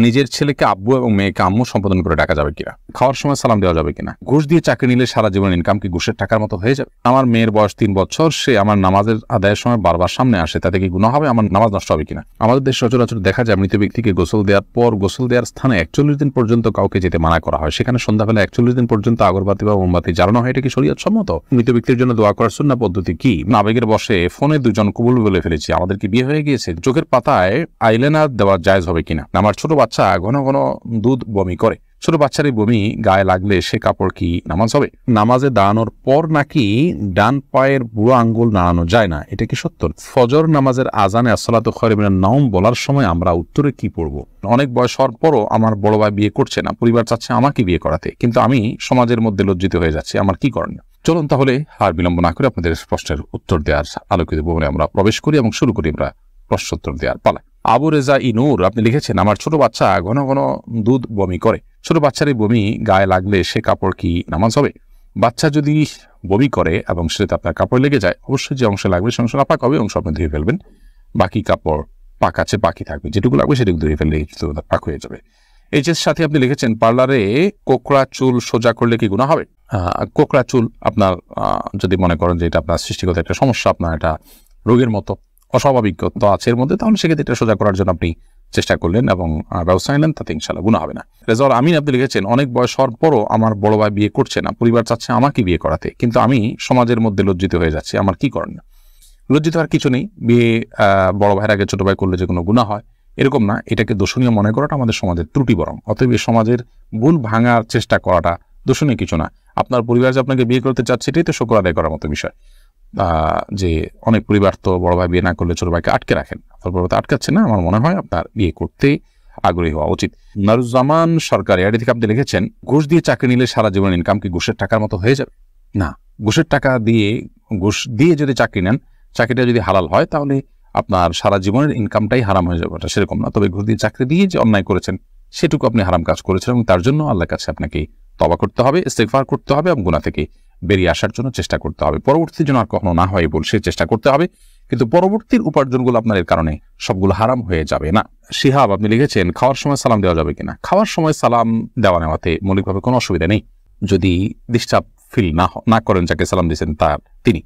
নিজের ছেলেকে আব্বু এবং মেয়েকে আম্মু সম্বোধন করে ডাকা যাবে কিনা, খাওয়ার সময় সালাম দেওয়া যাবে কিনা, ঘুষ দিয়ে চাকরি নিলে সারা জীবন ইনকাম কি ঘুষের টাকার মতো হয়ে যাবে, আমার মেয়ের বয়স 3 বছর, সে আমার নামাজের আদায়ের সময় বারবার সামনে আসে, তাতে কি গুনাহ হবে, আমার নামাজ নষ্ট হবে কিনা। আমাদের দেশ সচরাচর দেখা যায় মৃত ব্যক্তিকে গোসল দেওয়ার পর গোসল দেওয়ার স্থানে 41 দিন পর্যন্ত কাউকে যেতে মানা করা হয়, সেখানে সন্ধ্যাবেলা 41 দিন পর্যন্ত আগরবাতি বা মোমবাতি জ্বালানো হয়, এটা কি শরীয়ত সম্মত? মৃত ব্যক্তির জন্য দোয়া করার সুন্নাহ পদ্ধতি কি? আবেগের বশে ফোনে দুজন কবুল বলে ফেলেছি, আমাদের কি বিয়ে হয়ে গিয়েছে, চোখের পাতায় আইলাইনার দেওয়া জায়েজ হবে কিনা, আমার ছোট বাচ্চা ঘন ঘন দুধ বমি করে, ছোট বাচ্চার এই বমি গায়ে লাগলে সে কাপড় কি নামাজ হবে, নামাজে দাঁড়ানোর পর নাকি ডান পায়ের বুড়ো আঙ্গুল নাড়ানো যায় না, এটা কি সত্য? ফজর নামাজের আজানে আসসালাতু খায়রুম মিনান নাওম বলার সময় আমরা উত্তরে কি পড়ব? অনেক বয়স হওয়ার পরও আমার বড় ভাই বিয়ে করছে না, পরিবার চাচ্ছে আমাকে বিয়ে করাতে, কিন্তু আমি সমাজের মধ্যে লজ্জিত হয়ে যাচ্ছি, আমার কি করণীয়? চলুন তাহলে আর বিলম্ব না করে আপনাদের প্রশ্নের উত্তর দেওয়ার আলোকিত ভবনে আমরা প্রবেশ করি এবং শুরু করি আমরা প্রশ্নোত্তর দেওয়ার পালা। আবু রেজা ইনুর আপনি লিখেছেন, আমার ছোট বাচ্চা ঘন ঘন দুধ বমি করে, ছোট বাচ্চার এই বমি গায়ে লাগলে সে কাপড় কি নামাজ হবে? বাচ্চা যদি বমি করে এবং সেটা আপনার কাপড় লেগে যায়, অবশ্যই যে অংশ লাগবে সে অংশ নাপাক হবে, অংশ আপনি ধুয়ে ফেলবেন, বাকি কাপড় পাক আছে বাকি থাকবে, যেটুকু লাগবে সেটুকু ধুয়ে ফেললে পাক হয়ে যাবে। এই যে সাথে আপনি লিখেছেন, পার্লারে কোকড়া চুল সোজা করলে কি গুনাহ হবে? কোকড়া চুল আপনার যদি মনে করেন যে এটা আপনার সৃষ্টিগত একটা সমস্যা, আপনার এটা রোগের মতো অস্বাভাবিকতা আছে এর মধ্যে, তাহলে সেক্ষেত্রে এটা সোজা করার জন্য আপনি চেষ্টা করলেন এবং ব্যবস্থা নিলেন, তাতে ইনশাআল্লাহ গুনাহ হবে না। রেজাউল আমিন আপনি লিখেছেন, অনেক বয়স হওয়ার পরও আমার বড় ভাই বিয়ে করছে না, পরিবার চাচ্ছে আমাকে বিয়ে করাতে, কিন্তু আমি সমাজের মধ্যে লজ্জিত হয়ে যাচ্ছি, আমার কি করণীয়? লজ্জিত আর কিছু নেই, বিয়ে বড় ভাইয়ের আগে ছোট ভাই করলে যে কোনো গুনাহ হয় এরকম না, এটাকে দোষণীয় মনে করাটা আমাদের সমাজের ত্রুটি, বরং অতএব সমাজের ভুল ভাঙার চেষ্টা করাটা দোষণীয় কিছু না। আপনার পরিবার যে আপনাকে বিয়ে করতে চাচ্ছে এটাই তো শুকর আদায় করার মতো বিষয়। যে অনেক পরিবার তো বড় ভাই বিয়ে না করলে ছোট ভাইকে আটকে রাখেন, পরবর্তীতে আটকাচ্ছে না, আমার মনে হয় আপনার বিয়ে করতে আগ্রহী হওয়া উচিত। নারুজ্জামান সরকার এর থেকে আপনি লিখেছেন, ঘুষ দিয়ে চাকরি নিলে সারা জীবন ইনকাম কি ঘুষের টাকার মতো হয়ে যাবে? না, ঘুষের টাকা দিয়ে ঘুষ দিয়ে যদি চাকরি নেন, চাকরিটা যদি হালাল হয় তাহলে আপনার সারা জীবনের ইনকামটাই হারাম হয়ে যাবে, সেরকম না। তবে ঘুষ দিয়ে চাকরি দিয়ে যে অন্যায় করেছেন সেটুকু আপনি হারাম কাজ করেছেন এবং তার জন্য আল্লাহর কাছে আপনাকে তওবা করতে হবে, ইস্তিগফার করতে হবে এবং গুনাহ থেকে বেরিয়ে আসার জন্য চেষ্টা করতে হবে। পরবর্তীতে যেন আর কখনো না হয় বলে সে চেষ্টা করতে হবে, কিন্তু পরবর্তীর উপার্জনগুলো আপনার এর কারণে সবগুলো হারাম হয়ে যাবে না। শিহাব আপনি লিখেছেন, খাওয়ার সময় সালাম দেওয়া যাবে কিনা? খাওয়ার সময় সালাম দেওয়া নেওয়াতে মৌলিকভাবে কোনো অসুবিধা নেই, যদি ডিস্টার্ব ফিল না করেন যাকে সালাম দিয়েছেন তিনি,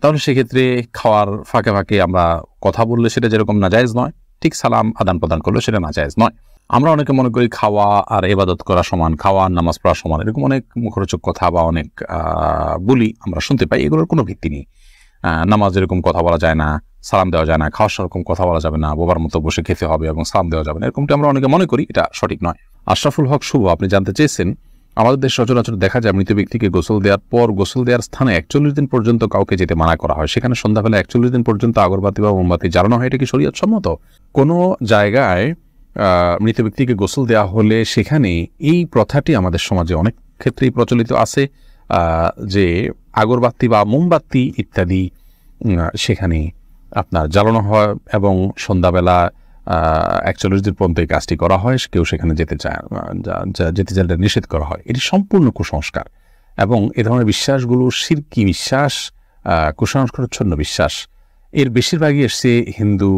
তাহলে সেক্ষেত্রে খাওয়ার ফাঁকে ফাঁকে আমরা কথা বললে সেটা যেরকম নাজায়েজ নয়, ঠিক সালাম আদান প্রদান করলে সেটা নাজায়েজ নয়। আমরা অনেকে মনে করি খাওয়া আর ইবাদত করা সমান, খাওয়া আর নামাজ পড়া সমান, এরকম অনেক মুখরোচক কথা বা অনেক বলি আমরা শুনতে পাই, এগুলোর কোনো ভিত্তি নেই। নামাজ এরকম কথা বলা যায় না, সালাম দেওয়া যায় না, খাওয়ার সেরকম কথা বলা যাবে না, বোবার মতো বসে খেতে হবে এবং সালাম দেওয়া যাবে না, এরকমটা আমরা অনেকে মনে করি, এটা সঠিক নয়। আশরাফুল হক শুভ আপনি জানতে চেয়েছেন, আমাদের দেশ সচরাচর দেখা যায় মৃত ব্যক্তিকে গোসল দেওয়ার পর গোসল দেওয়ার স্থানে 41 দিন পর্যন্ত কাউকে যেতে মানা করা হয়, সেখানে সন্ধ্যাবেলা 41 দিন পর্যন্ত আগরবাতি বা মোমবাতি জ্বালানো হয়, এটা কি শরীয়ত সম্মত? কোনো জায়গায় মৃত ব্যক্তিকে গোসল দেওয়া হলে সেখানে এই প্রথাটি আমাদের সমাজে অনেক ক্ষেত্রেই প্রচলিত আছে, যে আগরবাতি বা মোমবাতি ইত্যাদি সেখানে আপনার জ্বালানো হয় এবং সন্ধ্যাবেলা 41 দিন পর্যন্ত এই কাজটি করা হয়, কেউ সেখানে যেতে চাইলে নিষেধ করা হয়। এটি সম্পূর্ণ কুসংস্কার এবং এ ধরনের বিশ্বাসগুলো শিরকি বিশ্বাস, কুসংস্কারচ্ছন্ন বিশ্বাস, এর বেশিরভাগই এসছে হিন্দু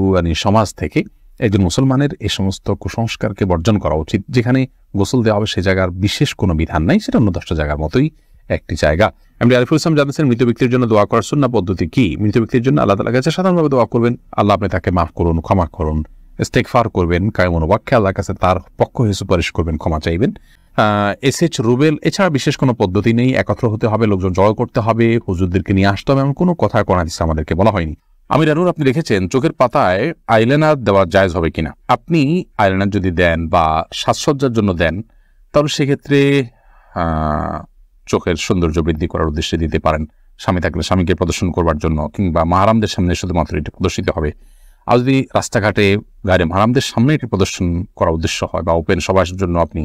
সমাজ থেকে। একজন মুসলমানের এই সমস্ত কুসংস্কারকে বর্জন করা উচিত। যেখানে গোসল দেওয়া হবে সে জায়গার বিশেষ কোনো বিধান নাই, সেটা অন্য 10টা জায়গার মতোই একটি জায়গা। আমি আরিফুল ইসলাম জানতেছেন, মৃত ব্যক্তির জন্য দোয়া করার সুন্নাহ পদ্ধতি কি? মৃত ব্যক্তির জন্য আল্লাহ তাআলার কাছে সাধারণভাবে দোয়া করবেন, আল্লাহ আপনি তাকে মাফ করুন, ক্ষমা করুন, ইস্তেগফার করবেন, কায়মন ওয়াক্যে আল্লাহর কাছে তার পক্ষ হয়ে সুপারিশ করবেন, ক্ষমা চাইবেন। এসএইচ রুবেল, এছাড়া বিশেষ কোনো পদ্ধতি নেই, একত্র হতে হবে, লোকজন জড়ো করতে হবে, হুজুরদেরকে নিয়ে আসতে হবে, এমন কোনো কথা কোরআন হাদিসে আমাদেরকে বলা হয়নি। আমির আনুর আপনি লিখেছেন, চোখের পাতায় আইলাইনার দেওয়া জায়েজ হবে কিনা? আপনি আইলাইনার যদি দেন বা সাজসজ্জার জন্য দেন তাহলে সেক্ষেত্রে চোখের সৌন্দর্য বৃদ্ধি করার উদ্দেশ্যে দিতে পারেন, স্বামী থাকলে স্বামীকে প্রদর্শন করবার জন্য, কিংবা মাহারামদের সামনে শুধুমাত্র এটি প্রদর্শিত হবে। আর যদি রাস্তাঘাটে গায়ে মাহারামদের সামনে এটি প্রদর্শন করার উদ্দেশ্য হয় বা ওপেন সবার জন্য আপনি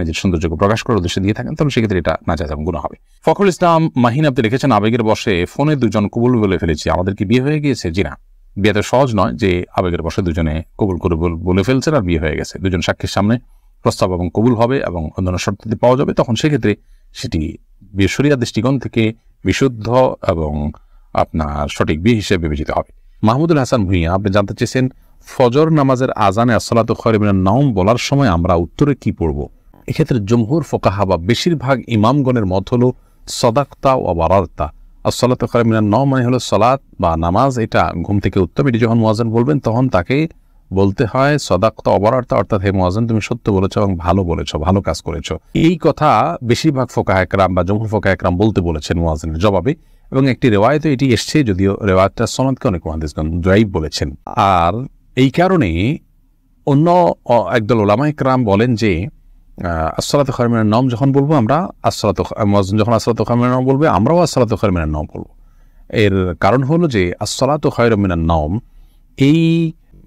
নিজের সৌন্দর্যকে প্রকাশ করার উদ্দেশ্যে দিয়ে থাকেন, তাহলে সেক্ষেত্রে এটা নাজায়েজ এবং গুনাহ হবে। ফখরুল ইসলাম মাহিন আপনি লিখেছেন, আবেগের বশে ফোনে দুজন কবুল বলে ফেলেছি, আমাদের কি বিয়ে হয়ে গিয়েছে? জি না, বিয়ে তো সহজ নয় যে আবেগের বশে দুজনে কবুল করে বলে ফেলছেন আর বিয়ে হয়ে গেছে। দুজন সাক্ষীর সামনে প্রস্তাব এবং কবুল হবে এবং অন্যান্য শর্তাদি পাওয়া যাবে, তখন সেক্ষেত্রে সেটি শরিয়াত দৃষ্টিকোণ থেকে বিশুদ্ধ এবং আপনার সঠিক বিয়ে হিসেবে বিবেচিত হবে। মাহমুদুল হাসান ভুঁইয়া আপনি জানতে চেয়েছেন, ফজর নামাজের আজানে আসসালাতু খায়রুম মিনান নাওম বলার সময় আমরা উত্তরে কি পড়ব? এক্ষেত্রে জমহুর ফুকাহা বা বেশিরভাগ ইমামগণের মত হলো সাদাকতা ওয়া বারারতা। আসসালাতু খায়রুম মিনান নাওম মানে হলো সালাত বা নামাজ, এটা ঘুম থেকে উত্তম। এটি যখন মুয়াজ্জিন বলবেন তখন তাকে বলতে হয় সাদাকতা ওয়া বারারতা, অর্থাৎ হে মুয়াজ্জিন তুমি সত্য বলেছো এবং ভালো বলেছো, ভালো কাজ করেছো। এই কথা বেশিরভাগ ফুকাহা একরাম বা জমহুর ফুকাহা একরাম বলতে বলেছেন মুয়াজ্জিনের জবাবে, এবং একটি রিওয়ায়াতে এটি এসছে, যদিও রিওয়ায়াতটা সনদকে অনেক মুহাদ্দিসগণ যায়ীফ বলেছেন। আর এই কারণে অন্য একদল উলামা ইকরাম বলেন যে আসসালাতু খায়রুম মিনান নাওম যখন বলবো আমরা, মুয়াজ্জিন যখন আসসালাতু খায়রুম মিনান নাওম বলবে আমরাও আসসালাতু খায়রুম মিনান নাওম বলবো। এর কারণ হলো যে আসসালাতু খায়রুম মিনান নাওম এই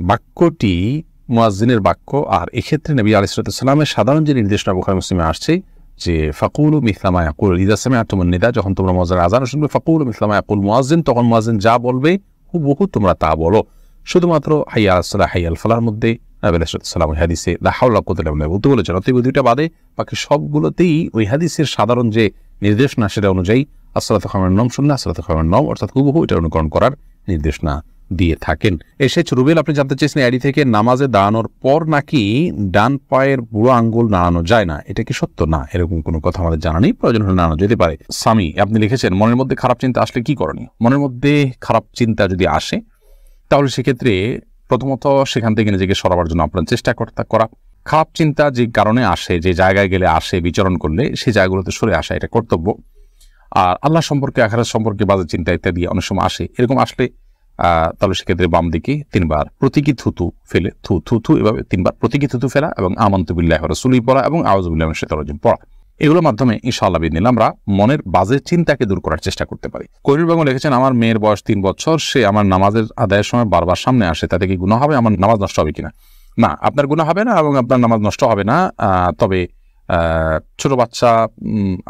বাক্যটি মুয়াজ্জিনের বাক্য, আর এক্ষেত্রে নবী আলাইহিস সালামের সাধারণ যে নির্দেশনা বুখারী মুসলিমে আসছে যে ফাকুলু মিসলা মা ইয়াকুল ইযা সামি'তুমুন নিদা, যখন তোমরা মুয়াজ্জিনের আযান শুনবে ফাকুলু মিসলা মা ইয়াকুল মুয়াজ্জিন, তখন মুয়াজ্জিন যা বলবে হুবহু তোমরা তা বলো। শুধুমাত্র হাইয়া আলাস সালাহ হাইয়া আল ফালাহর মধ্যে নবী আলাইহিস সালাম ওই হাদিসে লা হাওলা ওয়া কুওয়াতা ইল্লা বিল্লাহ বলতে বলেছেন। অতএব দুইটা বাদে বাকি সবগুলোতেই ওই হাদিসের সাধারণ যে নির্দেশনা সেটা অনুযায়ী আসসালাতু খায়রুম মিনান নাওম শুনলে আসসালাতু খায়রুম মিনান নাওম অর্থাৎ হুবহু এটা অনুকরণ করার নির্দেশনা দিয়ে থাকেন। এসেছে রুবেল, আপনি জানতে চেয়েছেন আইডি থেকে নামাজে দাঁড়ানোর পর নাকি ডান পায়ের বুড়ো আঙ্গুল নাড়ানো যায় না, এটা কি সত্য? না, এরকম কোনো কথা আমাদের জানা নেই, প্রয়োজন হলে নাড়ানো যেতে পারে। সামি আপনি লিখেছেন মনের মধ্যে খারাপ চিন্তা আসলে কি করণীয়? মনের মধ্যে খারাপ চিন্তা যদি আসে তাহলে সেক্ষেত্রে প্রথমত সেখান থেকে নিজেকে সরাবার জন্য আপনার চেষ্টা করা। খারাপ চিন্তা যে কারণে আসে, যে জায়গায় গেলে আসে, বিচরণ করলে সেই জায়গাগুলোতে সরে আসা এটা কর্তব্য। আর আল্লাহ সম্পর্কে, আখিরাত সম্পর্কে বাজে চিন্তা ইত্যাদি অনেক সময় আসে, এরকম আসলে তাহলে সেক্ষেত্রে বাম দিকে 3 বার প্রতীকী থুতু ফেলে থু এভাবে 3 বার প্রতীকী থুতু ফেলা এবং আমানতু বিল্লাহি ওয়া রাসূলিহি পড়া এবং আউযু বিল্লাহি মিনাশ শাইতানির রাজিম পড়া, এগুলোর মাধ্যমে ইনশাআল্লাহ বিদিনিল্লাহ আমরা মনের বাজে চিন্তাকে দূর করার চেষ্টা করতে পারি। করির বেগম লিখেছেন আমার মেয়ের বয়স 3 বছর, সে আমার নামাজের আদায়ের সময় বারবার সামনে আসে, তাতে কি গুনাহ হবে? আমার নামাজ নষ্ট হবে কিনা? না, আপনার গুনাহ হবে না এবং আপনার নামাজ নষ্ট হবে না। তবে ছোট বাচ্চা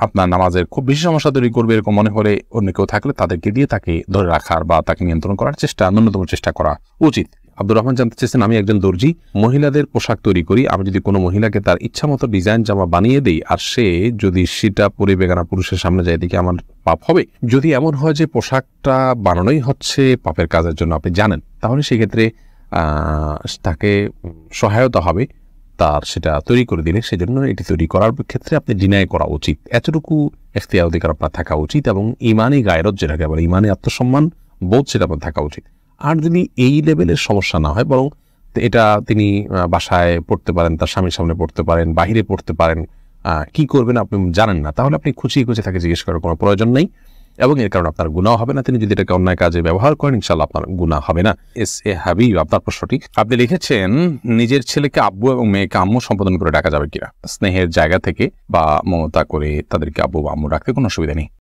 আপনার নামাজের খুব বেশি সমস্যা তৈরি করবে এরকম মনে হলে অন্য কেউ থাকলে তাদেরকে দিয়ে তাকে ধরে রাখার বা তাকে নিয়ন্ত্রণ করার ন্যূনতম চেষ্টা করা উচিত। আব্দুর রহমান জানতে চেয়েছেন আমি একজন দর্জি, মহিলাদের পোশাক তৈরি করি, আমি যদি কোনো মহিলাকে তার ইচ্ছা মতো ডিজাইন জামা বানিয়ে দেই আর সে যদি সেটা পরে বেগানা পুরুষের সামনে যায়, দিকে আমার পাপ হবে? যদি এমন হয় যে পোশাকটা বানানোই হচ্ছে পাপের কাজের জন্য আপনি জানেন, তাহলে সেক্ষেত্রে তাকে সহায়তা হবে তার সেটা তৈরি করে দিলে। সেজন্য এটি তৈরি করার ক্ষেত্রে আপনি ডিনাই করা উচিত, এতটুকু এখতিয়ার অধিকার আপনার থাকা উচিত এবং ইমানি গায়রত যেটাকে বলে, ইমানি আত্মসম্মান বোধ সেটা আপনার থাকা উচিত। আর যদি এই লেভেলের সমস্যা না হয়, বরং এটা তিনি বাসায় পড়তে পারেন, তার স্বামীর সামনে পড়তে পারেন, বাহিরে পড়তে পারেন, কি করবেন আপনি জানেন না, তাহলে আপনি খুঁচিয়ে তাকে জিজ্ঞেস করার কোনো প্রয়োজন নেই এবং এর কারণে আপনার গুনাহ হবে না। তিনি যদি এটাকে অন্যায় কাজে ব্যবহার করেন ইনশাআল্লাহ আপনার গুনাহ হবে না। হাবিব আপনার প্রশ্নটি আপনি লিখেছেন নিজের ছেলেকে আব্বু এবং মেয়েকে আম্মু সম্বোধন করে ডাকা যাবে কিনা? স্নেহের জায়গা থেকে বা মমতা করে তাদেরকে আব্বু বা আম্মু ডাকতে কোনো অসুবিধা নেই।